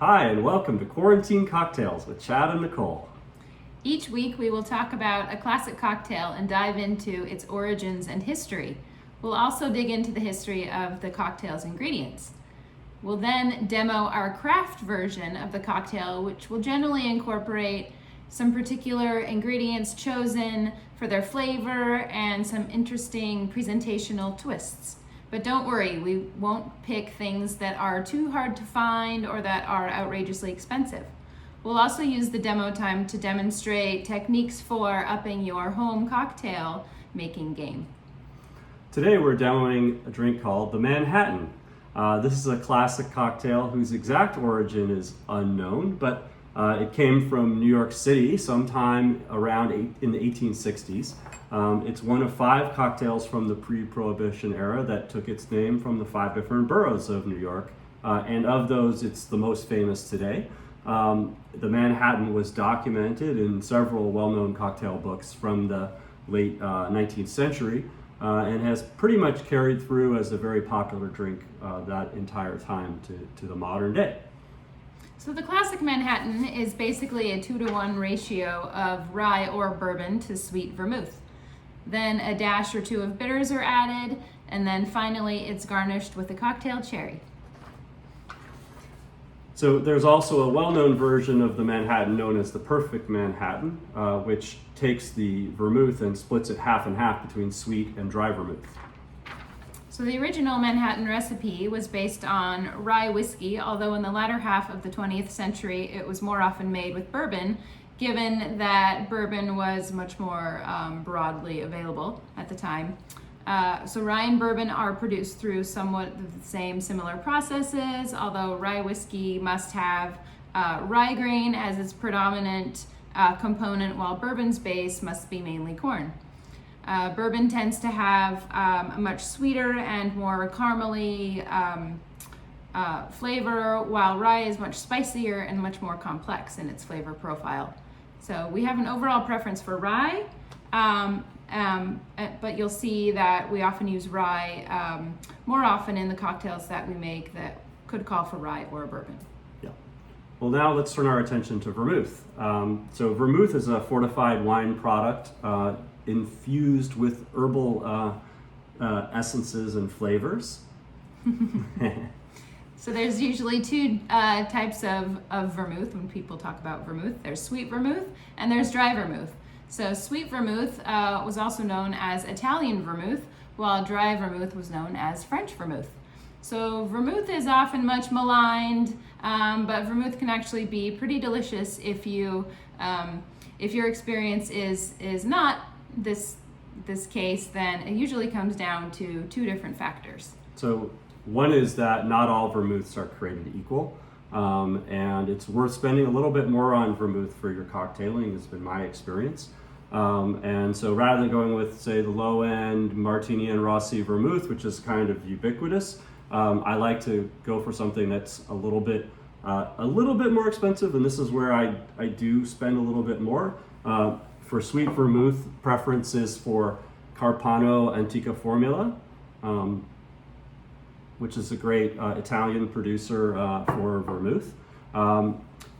Hi, and welcome to Quarantine Cocktails with Chad and Nicole. Each week we will talk about a classic cocktail and dive into its origins and history. We'll also dig into the history of the cocktail's ingredients. We'll then demo our craft version of the cocktail, which will generally incorporate some particular ingredients chosen for their flavor and some interesting presentational twists. But don't worry, we won't pick things that are too hard to find or that are outrageously expensive. We'll also use the demo time to demonstrate techniques for upping your home cocktail making game. Today we're demoing a drink called the Manhattan. This is a classic cocktail whose exact origin is unknown, but it came from New York City sometime around in the 1860s. It's one of 5 cocktails from the pre-Prohibition era that took its name from the 5 different boroughs of New York. And of those, it's the most famous today. The Manhattan was documented in several well-known cocktail books from the late 19th century and has pretty much carried through as a very popular drink that entire time to the modern day. So the classic Manhattan is basically a 2-to-1 ratio of rye or bourbon to sweet vermouth. Then a dash or 2 of bitters are added, and then finally it's garnished with a cocktail cherry. So there's also a well-known version of the Manhattan known as the Perfect Manhattan, which takes the vermouth and splits it half and half between sweet and dry vermouth. So the original Manhattan recipe was based on rye whiskey, although in the latter half of the 20th century it was more often made with bourbon, given that bourbon was much more broadly available at the time. So rye and bourbon are produced through somewhat the same similar processes, although rye whiskey must have rye grain as its predominant component, while bourbon's base must be mainly corn. Bourbon tends to have a much sweeter and more caramely flavor, while rye is much spicier and much more complex in its flavor profile. So we have an overall preference for rye, but you'll see that we often use rye more often in the cocktails that we make that could call for rye or bourbon. Yeah. Well, now let's turn our attention to vermouth. So vermouth is a fortified wine product infused with herbal essences and flavors. So there's usually 2 types of vermouth when people talk about vermouth. There's sweet vermouth and there's dry vermouth. So sweet vermouth was also known as Italian vermouth, while dry vermouth was known as French vermouth. So vermouth is often much maligned, but vermouth can actually be pretty delicious if your experience is not this case. Then it usually comes down to 2 different factors. So one is that not all vermouths are created equal, and it's worth spending a little bit more on vermouth for your cocktailing, has been my experience. And so rather than going with, say, the low-end Martini and Rossi vermouth, which is kind of ubiquitous, I like to go for something that's a little bit more expensive, and this is where I do spend a little bit more. For sweet vermouth, preferences for Carpano Antica Formula, which is a great Italian producer for vermouth.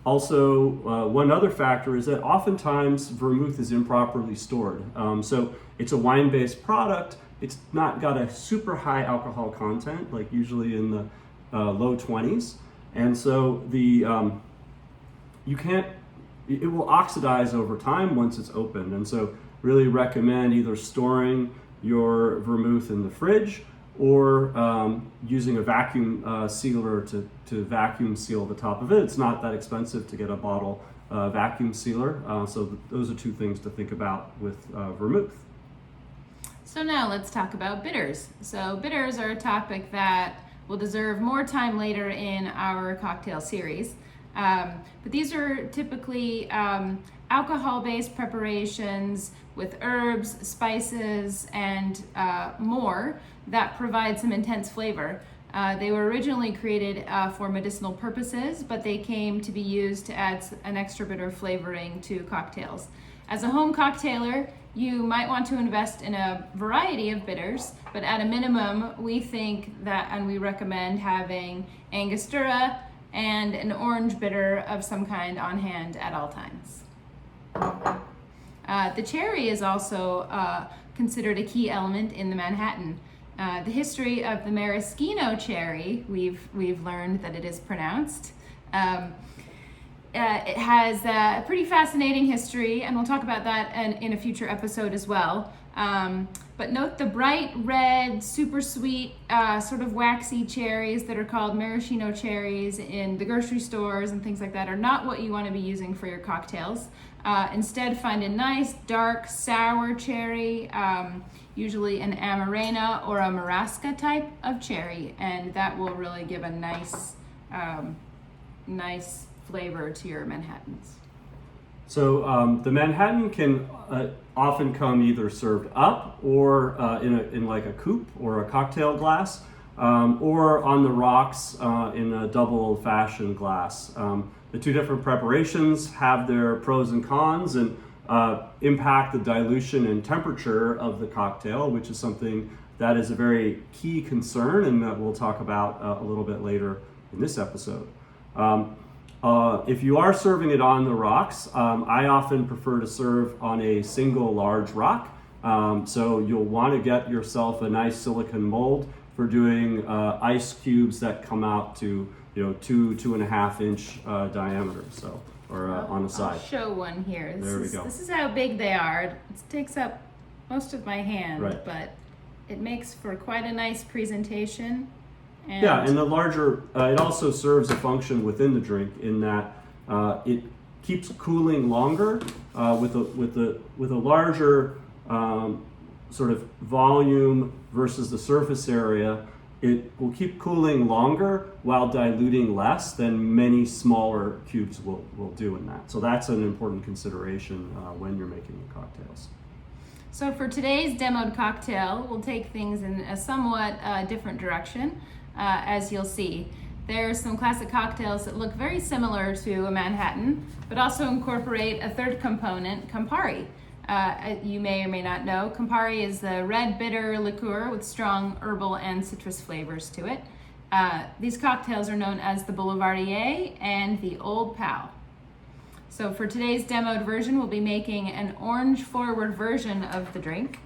Also, one other factor is that oftentimes vermouth is improperly stored. So it's a wine-based product. It's not got a super high alcohol content, like usually in the low 20s. And so it will oxidize over time once it's opened. And so really recommend either storing your vermouth in the fridge or using a vacuum sealer to vacuum seal the top of it. It's not that expensive to get a bottle vacuum sealer. So those are 2 things to think about with vermouth. So now let's talk about bitters. So bitters are a topic that will deserve more time later in our cocktail series. But these are typically alcohol-based preparations with herbs, spices, and more that provide some intense flavor. They were originally created for medicinal purposes, but they came to be used to add an extra bitter flavoring to cocktails. As a home cocktailer, you might want to invest in a variety of bitters, but at a minimum, we think that, and we recommend having Angostura, and an orange bitter of some kind on hand at all times. The cherry is also considered a key element in the Manhattan. The history of the maraschino cherry, we've learned that it is pronounced. It has a pretty fascinating history, and we'll talk about that in a future episode as well. But note the bright red, super sweet, sort of waxy cherries that are called maraschino cherries in the grocery stores and things like that are not what you want to be using for your cocktails. Instead, find a nice, dark, sour cherry, usually an Amarena or a Marasca type of cherry, and that will really give a nice flavor to your Manhattans. So the Manhattan can often come either served up or in like a coupe or a cocktail glass, or on the rocks in a double old-fashioned glass. The two different preparations have their pros and cons and impact the dilution and temperature of the cocktail, which is something that is a very key concern and that we'll talk about a little bit later in this episode. If you are serving it on the rocks, I often prefer to serve on a single large rock. So you'll want to get yourself a nice silicone mold for doing ice cubes that come out to 2.5 inch diameter. So on the side. I'll show one here. There we go. This is how big they are. It takes up most of my hand, right. But it makes for quite a nice presentation. And the larger, it also serves a function within the drink in that it keeps cooling longer with a larger sort of volume versus the surface area. It will keep cooling longer while diluting less than many smaller cubes will do in that. So that's an important consideration when you're making your cocktails. So for today's demoed cocktail, we'll take things in a somewhat different direction. As you'll see, there are some classic cocktails that look very similar to a Manhattan, but also incorporate a third component, Campari. You may or may not know, Campari is the red bitter liqueur with strong herbal and citrus flavors to it. These cocktails are known as the Boulevardier and the Old Pal. So for today's demoed version, we'll be making an orange-forward version of the drink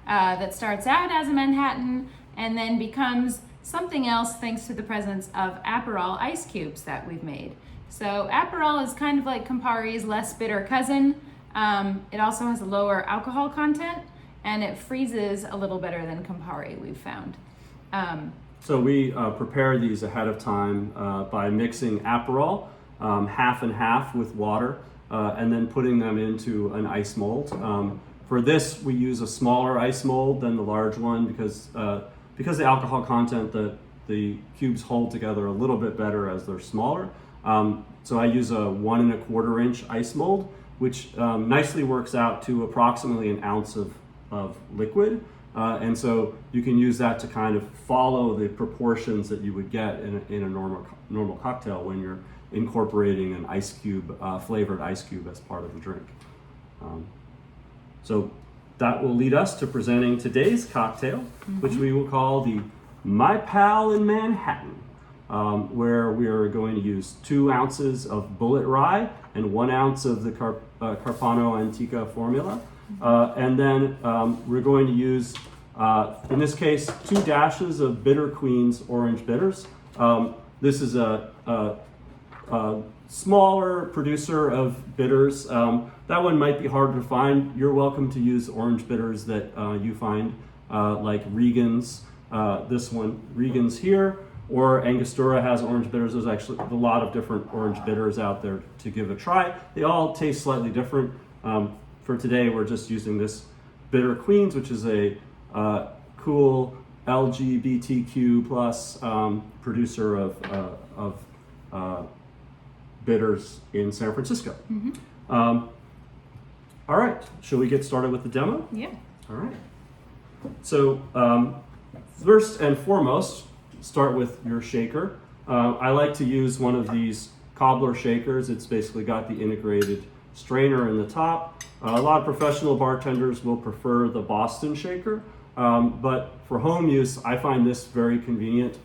that starts out as a Manhattan and then becomes something else thanks to the presence of Aperol ice cubes that we've made. So Aperol is kind of like Campari's less bitter cousin. It also has a lower alcohol content, and it freezes a little better than Campari, we've found. So we prepare these ahead of time by mixing Aperol half and half with water, and then putting them into an ice mold. For this, we use a smaller ice mold than the large one because the alcohol content, the cubes hold together a little bit better as they're smaller. So I use a 1 1/4 inch ice mold, which nicely works out to approximately an ounce of liquid. And so you can use that to kind of follow the proportions that you would get in a normal cocktail when you're incorporating an ice cube, flavored ice cube as part of the drink. So that will lead us to presenting today's cocktail, which we will call the My Pal in Manhattan, where we are going to use 2 ounces of bullet rye and 1 ounce of the Carpano Antica formula. And then we're going to use, in this case, 2 dashes of Bitter Queen's orange bitters. This is a smaller producer of bitters. That one might be harder to find. You're welcome to use orange bitters that you find, like Regan's, this one, Regan's here, or Angostura has orange bitters. There's actually a lot of different orange bitters out there to give a try. They all taste slightly different. For today, we're just using this Bitter Queen's, which is a cool LGBTQ plus producer of bitters in San Francisco. All right, shall we get started with the demo? Yeah. All right. So first and foremost, start with your shaker. I like to use one of these cobbler shakers. It's basically got the integrated strainer in the top. A lot of professional bartenders will prefer the Boston shaker, but for home use, I find this very convenient.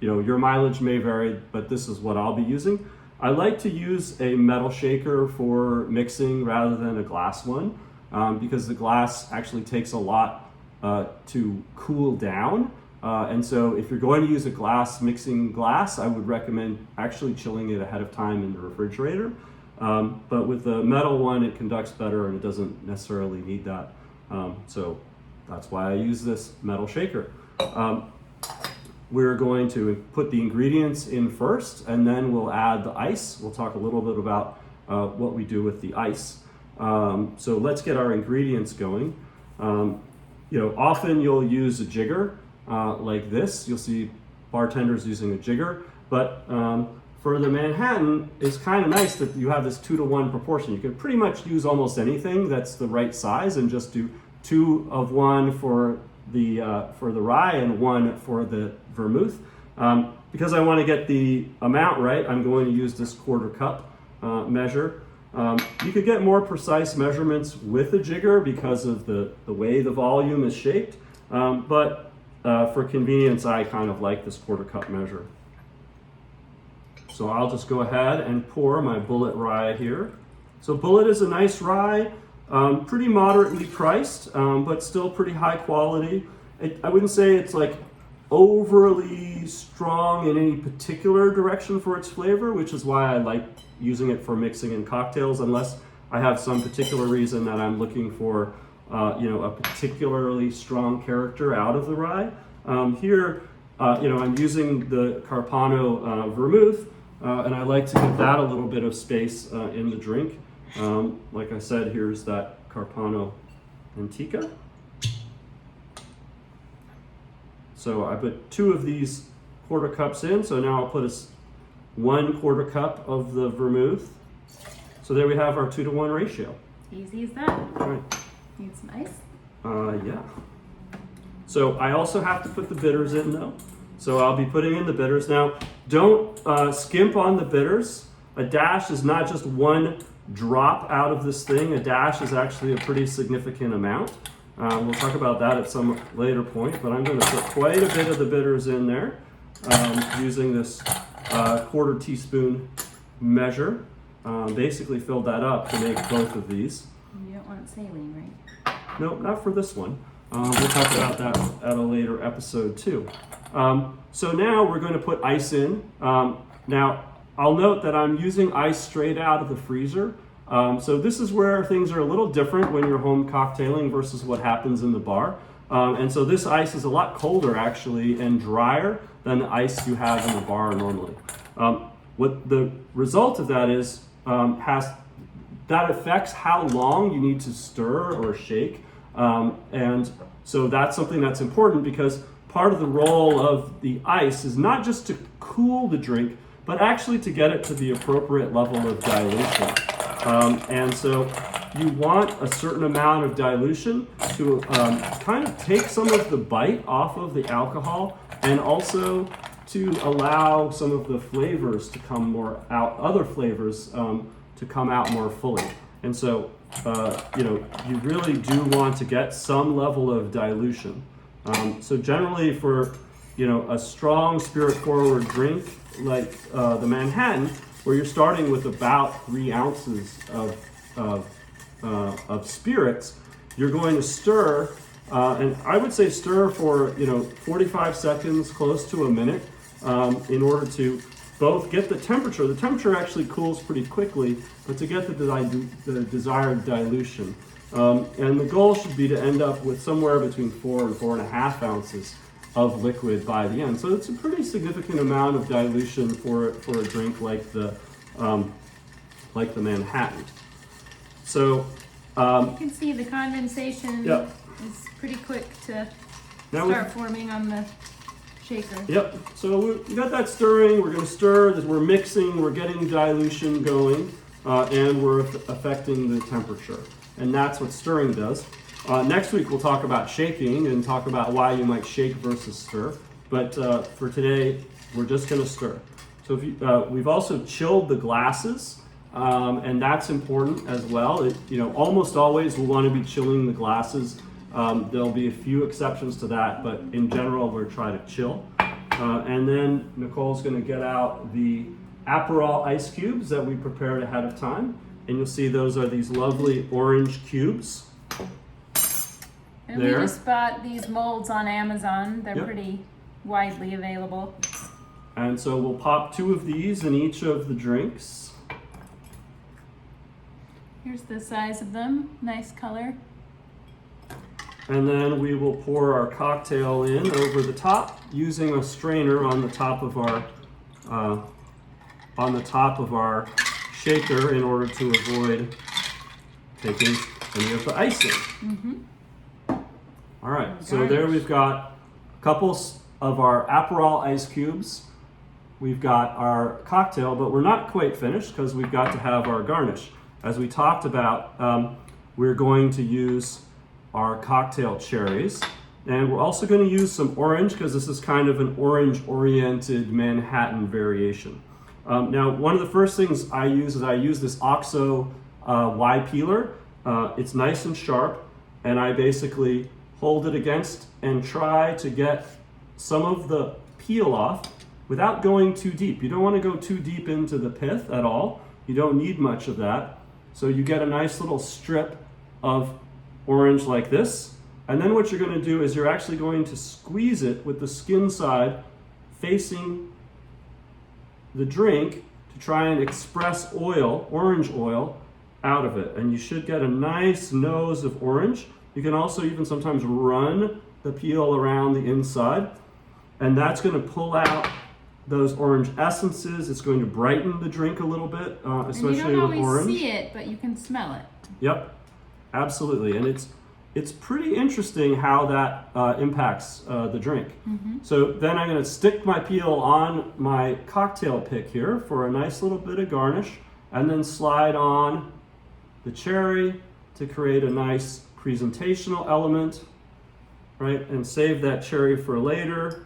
your mileage may vary, but this is what I'll be using. I like to use a metal shaker for mixing rather than a glass one, because the glass actually takes a lot to cool down. And so if you're going to use a mixing glass, I would recommend actually chilling it ahead of time in the refrigerator. But with the metal one, it conducts better and it doesn't necessarily need that. So that's why I use this metal shaker. We're going to put the ingredients in first, and then we'll add the ice. We'll talk a little bit about what we do with the ice. So let's get our ingredients going. Often you'll use a jigger like this. You'll see bartenders using a jigger, but for the Manhattan, it's kind of nice that you have this 2-to-1 proportion. You can pretty much use almost anything that's the right size and just do 2 of 1 for the rye and 1 for the vermouth. Because I want to get the amount right, I'm going to use this 1/4 cup measure. You could get more precise measurements with a jigger because of the way the volume is shaped, but for convenience, I kind of like this 1/4 cup measure. So I'll just go ahead and pour my Bullet rye here. So Bullet is a nice rye, pretty moderately priced, but still pretty high quality. I wouldn't say it's like overly strong in any particular direction for its flavor, which is why I like using it for mixing in cocktails, unless I have some particular reason that I'm looking for a particularly strong character out of the rye. Here, I'm using the Carpano vermouth, and I like to give that a little bit of space in the drink. Like I said, here's that Carpano Antica. So I put 2 of these 1/4 cups in, so now I'll put 1/4 cup of the vermouth. So there we have our 2-to-1 ratio. Easy as that. All right. Need some ice? Yeah. So I also have to put the bitters in though. So I'll be putting in the bitters. Now, don't skimp on the bitters. A dash is not just 1 drop out of this thing. A dash is actually a pretty significant amount. We'll talk about that at some later point, but I'm going to put quite a bit of the bitters in there using this 1/4 teaspoon measure. Basically filled that up to make both of these. You don't want saline, right? No, not for this one. We'll talk about that at a later episode too. So now we're going to put ice in. Now, I'll note that I'm using ice straight out of the freezer. So this is where things are a little different when you're home cocktailing versus what happens in the bar. And so this ice is a lot colder actually and drier than the ice you have in the bar normally. What the result of that is that affects how long you need to stir or shake. And so that's something that's important because part of the role of the ice is not just to cool the drink, but actually to get it to the appropriate level of dilution. And so you want a certain amount of dilution to kind of take some of the bite off of the alcohol and also to allow some of the flavors to come more out, other flavors to come out more fully. And so, you really do want to get some level of dilution. So generally for, a strong spirit-forward drink like the Manhattan, where you're starting with about 3 ounces of spirits, you're going to stir, and I would say stir for 45 seconds, close to a minute, in order to both get the temperature. The temperature actually cools pretty quickly, but to get the desired dilution. And the goal should be to end up with somewhere between 4 and 4.5 ounces of liquid by the end. So it's a pretty significant amount of dilution for a drink like the Manhattan. So you can see the condensation yep. is pretty quick to now start forming on the shaker. Yep. So we got that stirring. We're going to stir. We're mixing. We're getting dilution going, and we're affecting the temperature. And that's what stirring does. Next week we'll talk about shaking and talk about why you might shake versus stir. But for today, we're just going to stir. So if we've also chilled the glasses, and that's important as well. Almost always we'll want to be chilling the glasses. There'll be a few exceptions to that, but in general we're trying to chill. And then Nicole's going to get out the Aperol ice cubes that we prepared ahead of time. And you'll see those are these lovely orange cubes. And There. we just bought these molds on Amazon. They're Yep. pretty widely available. And so we'll pop 2 of these in each of the drinks. Here's the size of them. Nice color. And then we will pour our cocktail in over the top using a strainer on the top of our shaker in order to avoid taking any of the icing. All right, so there Garnish. we've got a couple of our Aperol ice cubes. We've got our cocktail, but we're not quite finished because we've got to have our garnish. As we talked about, we're going to use our cocktail cherries, and we're also going to use some orange because this is kind of an orange-oriented Manhattan variation. Now, one of the first things I use is this OXO Y peeler. It's nice and sharp, and I basically hold it against and try to get some of the peel off without going too deep. You don't want to go too deep into the pith at all. You don't need much of that. So you get a nice little strip of orange like this. And then what you're going to do is you're actually going to squeeze it with the skin side facing the drink to try and express oil, orange oil, out of it. And you should get a nice nose of orange. You can also even sometimes run the peel around the inside. And that's going to pull out those orange essences. It's going to brighten the drink a little bit, especially and you don't with always orange. see it, but you can smell it. Yep, absolutely. And it's pretty interesting how that impacts the drink. So then I'm going to stick my peel on my cocktail pick here for a nice little bit of garnish, and then slide on the cherry to create a nice presentational element, right? And save that cherry for later.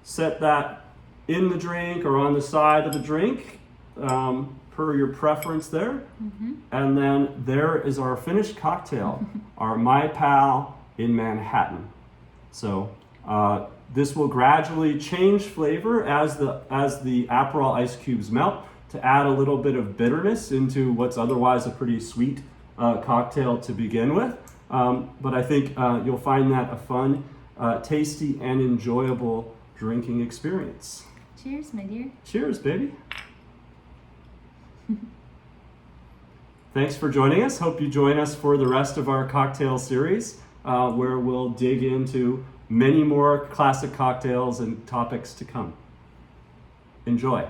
Set that in the drink or on the side of the drink, per your preference there. And then there is our finished cocktail, our My Pal in Manhattan. So this will gradually change flavor as the Aperol ice cubes melt to add a little bit of bitterness into what's otherwise a pretty sweet cocktail to begin with. But I think you'll find that a fun, tasty, and enjoyable drinking experience. Cheers, my dear. Cheers, baby. Thanks for joining us. Hope you join us for the rest of our cocktail series, where we'll dig into many more classic cocktails and topics to come. Enjoy.